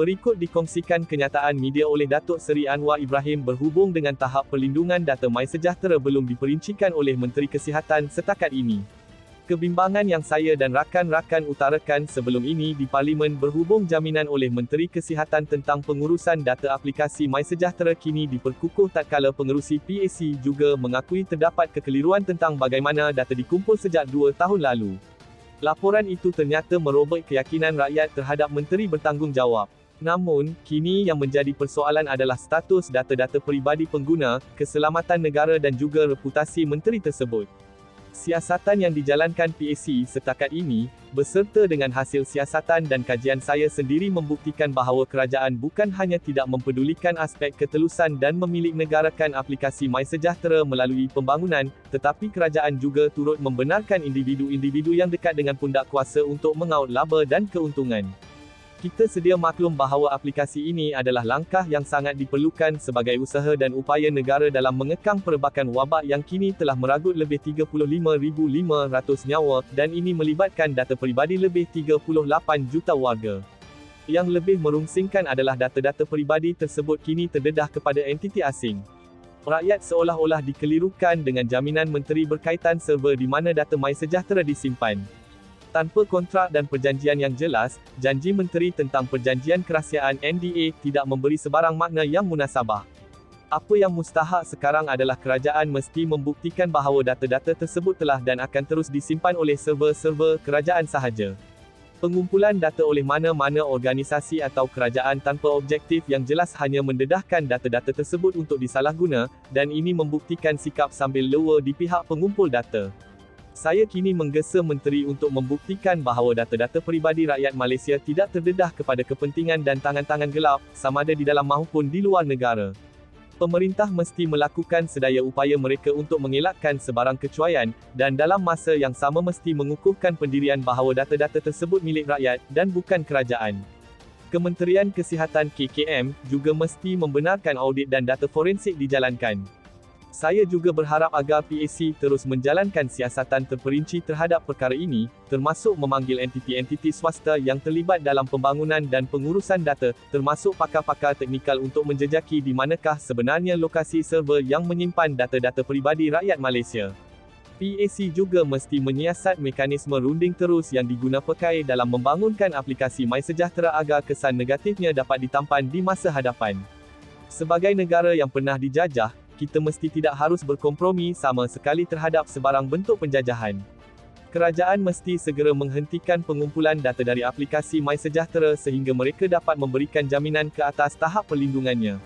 Berikut dikongsikan kenyataan media oleh Datuk Seri Anwar Ibrahim berhubung dengan tahap perlindungan data MySejahtera belum diperincikan oleh Menteri Kesihatan setakat ini. Kebimbangan yang saya dan rakan-rakan utarakan sebelum ini di Parlimen berhubung jaminan oleh Menteri Kesihatan tentang pengurusan data aplikasi MySejahtera kini diperkukuh tatkala pengerusi PAC juga mengakui terdapat kekeliruan tentang bagaimana data dikumpul sejak 2 tahun lalu. Laporan itu ternyata merobek keyakinan rakyat terhadap menteri bertanggungjawab. Namun, kini yang menjadi persoalan adalah status data-data peribadi pengguna, keselamatan negara dan juga reputasi menteri tersebut. Siasatan yang dijalankan PAC setakat ini, beserta dengan hasil siasatan dan kajian saya sendiri membuktikan bahawa kerajaan bukan hanya tidak mempedulikan aspek ketelusan dan memilik negarakan aplikasi MySejahtera melalui pembangunan, tetapi kerajaan juga turut membenarkan individu-individu yang dekat dengan pundak kuasa untuk mengaut laba dan keuntungan. Kita sedia maklum bahawa aplikasi ini adalah langkah yang sangat diperlukan sebagai usaha dan upaya negara dalam mengekang perbakan wabak yang kini telah meragut lebih 35,500 nyawa, dan ini melibatkan data peribadi lebih 38 juta warga. Yang lebih merungsingkan adalah data-data peribadi tersebut kini terdedah kepada entiti asing. Rakyat seolah-olah dikelirukan dengan jaminan menteri berkaitan server di mana data MySejahtera disimpan. Tanpa kontrak dan perjanjian yang jelas, janji menteri tentang perjanjian kerahsiaan NDA tidak memberi sebarang makna yang munasabah. Apa yang mustahak sekarang adalah kerajaan mesti membuktikan bahawa data-data tersebut telah dan akan terus disimpan oleh server-server kerajaan sahaja. Pengumpulan data oleh mana-mana organisasi atau kerajaan tanpa objektif yang jelas hanya mendedahkan data-data tersebut untuk disalahguna, dan ini membuktikan sikap sambil lewa di pihak pengumpul data. Saya kini menggesa menteri untuk membuktikan bahawa data-data peribadi rakyat Malaysia tidak terdedah kepada kepentingan dan tangan-tangan gelap, sama ada di dalam maupun di luar negara. Pemerintah mesti melakukan sedaya upaya mereka untuk mengelakkan sebarang kecuaian, dan dalam masa yang sama mesti mengukuhkan pendirian bahawa data-data tersebut milik rakyat, dan bukan kerajaan. Kementerian Kesihatan KKM juga mesti membenarkan audit dan data forensik dijalankan. Saya juga berharap agar PAC terus menjalankan siasatan terperinci terhadap perkara ini, termasuk memanggil entiti-entiti swasta yang terlibat dalam pembangunan dan pengurusan data, termasuk pakar-pakar teknikal untuk menjejaki di manakah sebenarnya lokasi server yang menyimpan data-data peribadi rakyat Malaysia. PAC juga mesti menyiasat mekanisme runding terus yang digunapakai dalam membangunkan aplikasi MySejahtera agar kesan negatifnya dapat ditampan di masa hadapan. Sebagai negara yang pernah dijajah, kita mesti tidak harus berkompromi sama sekali terhadap sebarang bentuk penjajahan. Kerajaan mesti segera menghentikan pengumpulan data dari aplikasi MySejahtera sehingga mereka dapat memberikan jaminan ke atas tahap perlindungannya.